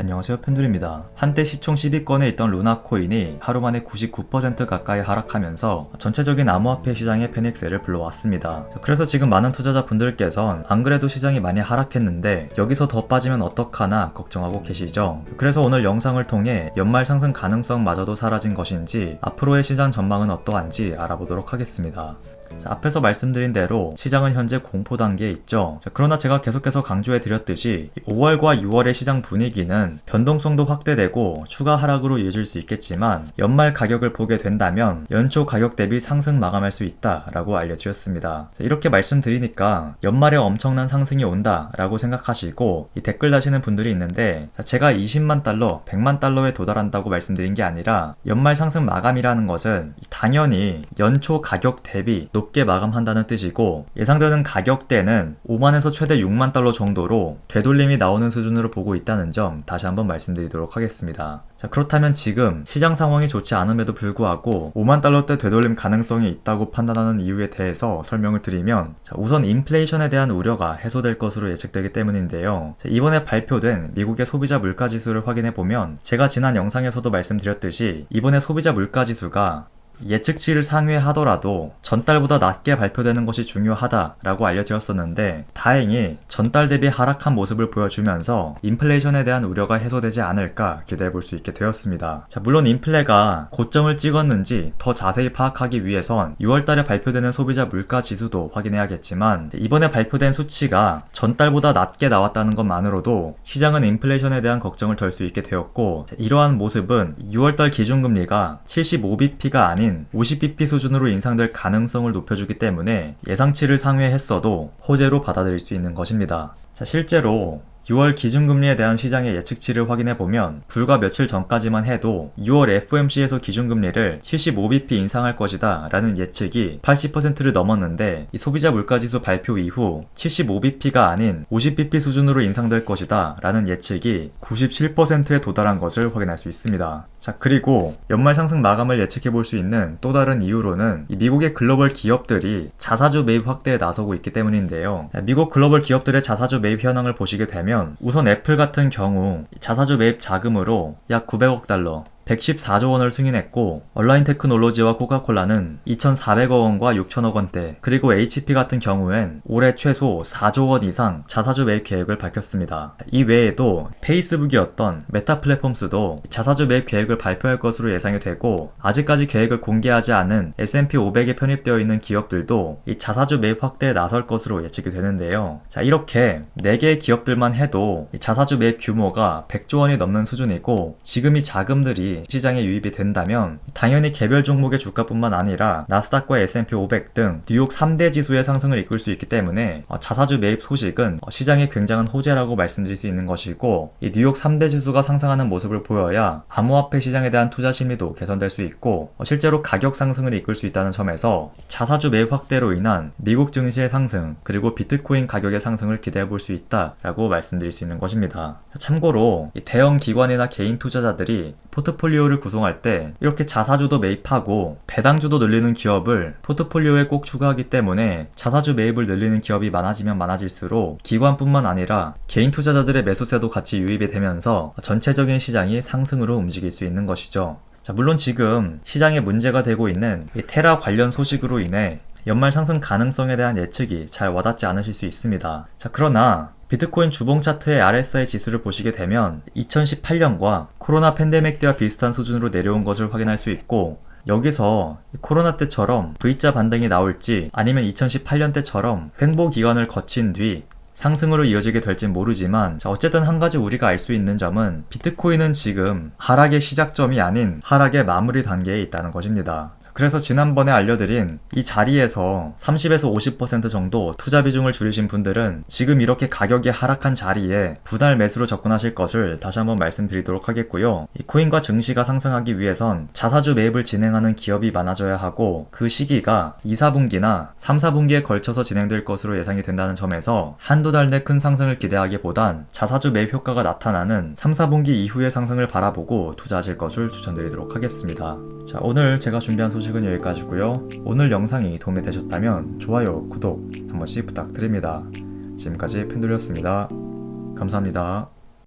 안녕하세요, 펜돌입니다. 한때 시총 10위권에 있던 루나코인이 하루 만에 99% 가까이 하락하면서 전체적인 암호화폐 시장의 패닉세를 불러왔습니다. 그래서 지금 많은 투자자분들께선 안 그래도 시장이 많이 하락했는데 여기서 더 빠지면 어떡하나 걱정하고 계시죠. 그래서 오늘 영상을 통해 연말 상승 가능성마저도 사라진 것인지 앞으로의 시장 전망은 어떠한지 알아보도록 하겠습니다. 앞에서 말씀드린 대로 시장은 현재 공포 단계에 있죠. 그러나 제가 계속해서 강조해 드렸듯이 5월과 6월의 시장 분위기는 변동성도 확대되고 추가 하락으로 이어질 수 있겠지만 연말 가격을 보게 된다면 연초 가격 대비 상승 마감할 수 있다라고 알려드렸습니다. 이렇게 말씀드리니까 연말에 엄청난 상승이 온다라고 생각하시고 댓글 다시는 분들이 있는데, 제가 20만 달러, 100만 달러에 도달한다고 말씀드린 게 아니라 연말 상승 마감이라는 것은 당연히 연초 가격 대비 높게 마감한다는 뜻이고, 예상되는 가격대는 5만에서 최대 6만 달러 정도로 되돌림이 나오는 수준으로 보고 있다는 점 다시 한번 말씀드리도록 하겠습니다. 그렇다면 지금 시장 상황이 좋지 않음에도 불구하고 5만 달러대 되돌림 가능성이 있다고 판단하는 이유에 대해서 설명을 드리면, 우선 인플레이션에 대한 우려가 해소될 것으로 예측되기 때문인데요. 이번에 발표된 미국의 소비자 물가지수를 확인해보면 제가 지난 영상에서도 말씀드렸듯이 이번에 소비자 물가지수가 예측치를 상회하더라도 전달보다 낮게 발표되는 것이 중요하다라고 알려드렸었는데, 다행히 전달 대비 하락한 모습을 보여주면서 인플레이션에 대한 우려가 해소되지 않을까 기대해볼 수 있게 되었습니다. 물론 인플레가 고점을 찍었는지 더 자세히 파악하기 위해선 6월달에 발표되는 소비자 물가지수도 확인해야겠지만, 이번에 발표된 수치가 전달보다 낮게 나왔다는 것만으로도 시장은 인플레이션에 대한 걱정을 덜 수 있게 되었고, 이러한 모습은 6월달 기준금리가 75bp가 아닌 50bp 수준으로 인상될 가능성을 높여주기 때문에 예상치를 상회했어도 호재로 받아들일 수 있는 것입니다. 실제로 6월 기준금리에 대한 시장의 예측치를 확인해보면 불과 며칠 전까지만 해도 6월 FOMC에서 기준금리를 75bp 인상할 것이다 라는 예측이 80%를 넘었는데, 이 소비자 물가지수 발표 이후 75bp가 아닌 50bp 수준으로 인상될 것이다 라는 예측이 97%에 도달한 것을 확인할 수 있습니다. 그리고 연말 상승 마감을 예측해볼 수 있는 또 다른 이유로는 이 미국의 글로벌 기업들이 자사주 매입 확대에 나서고 있기 때문인데요. 미국 글로벌 기업들의 자사주 매입 현황을 보시게 되면 우선 애플 같은 경우 자사주 매입 자금으로 약 900억 달러 114조 원을 승인했고, 얼라인 테크놀로지와 코카콜라는 2,400억 원과 6천억 원대, 그리고 HP 같은 경우엔 올해 최소 4조 원 이상 자사주 매입 계획을 밝혔습니다. 이 외에도 페이스북이었던 메타 플랫폼스도 자사주 매입 계획을 발표할 것으로 예상이 되고, 아직까지 계획을 공개하지 않은 S&P 500에 편입되어 있는 기업들도 이 자사주 매입 확대에 나설 것으로 예측이 되는데요. 이렇게 4개의 기업들만 해도 이 자사주 매입 규모가 100조 원이 넘는 수준이고, 지금 이 자금들이 시장에 유입이 된다면 당연히 개별 종목의 주가뿐만 아니라 나스닥과 S&P 500 등 뉴욕 3대 지수의 상승을 이끌 수 있기 때문에 자사주 매입 소식은 시장에 굉장한 호재라고 말씀드릴 수 있는 것이고, 이 뉴욕 3대 지수가 상승하는 모습을 보여야 암호화폐 시장에 대한 투자 심리도 개선될 수 있고 실제로 가격 상승을 이끌 수 있다는 점에서 자사주 매입 확대로 인한 미국 증시의 상승, 그리고 비트코인 가격의 상승을 기대해 볼 수 있다라고 말씀드릴 수 있는 것입니다. 참고로 이 대형 기관이나 개인 투자자들이 포트폴리오를 구성할 때 이렇게 자사주도 매입하고 배당주도 늘리는 기업을 포트폴리오에 꼭 추가하기 때문에 자사주 매입을 늘리는 기업이 많아지면 많아질수록 기관뿐만 아니라 개인 투자자들의 매수세도 같이 유입이 되면서 전체적인 시장이 상승으로 움직일 수 있는 것이죠. 물론 지금 시장에 문제가 되고 있는 이 테라 관련 소식으로 인해 연말 상승 가능성에 대한 예측이 잘 와닿지 않으실 수 있습니다. 그러나 비트코인 주봉 차트의 RSI 지수를 보시게 되면 2018년과 코로나 팬데믹 때와 비슷한 수준으로 내려온 것을 확인할 수 있고, 여기서 코로나 때처럼 V자 반등이 나올지 아니면 2018년 때처럼 횡보 기간을 거친 뒤 상승으로 이어지게 될진 모르지만, 어쨌든 한 가지 우리가 알 수 있는 점은 비트코인은 지금 하락의 시작점이 아닌 하락의 마무리 단계에 있다는 것입니다. 그래서 지난번에 알려드린 이 자리에서 30에서 50% 정도 투자 비중을 줄이신 분들은 지금 이렇게 가격이 하락한 자리에 분할 매수로 접근하실 것을 다시 한번 말씀드리도록 하겠고요. 이 코인과 증시가 상승하기 위해선 자사주 매입을 진행하는 기업이 많아져야 하고, 그 시기가 2, 4분기나 3, 4분기에 걸쳐서 진행될 것으로 예상이 된다는 점에서 한두 달 내 큰 상승을 기대하기보단 자사주 매입 효과가 나타나는 3, 4분기 이후의 상승을 바라보고 투자하실 것을 추천드리도록 하겠습니다. 오늘 제가 준비한 소식은 여기까지고요. 오늘 영상이 도움이 되셨다면 좋아요, 구독 한 번씩 부탁드립니다. 지금까지 펜돌이었습니다. 감사합니다.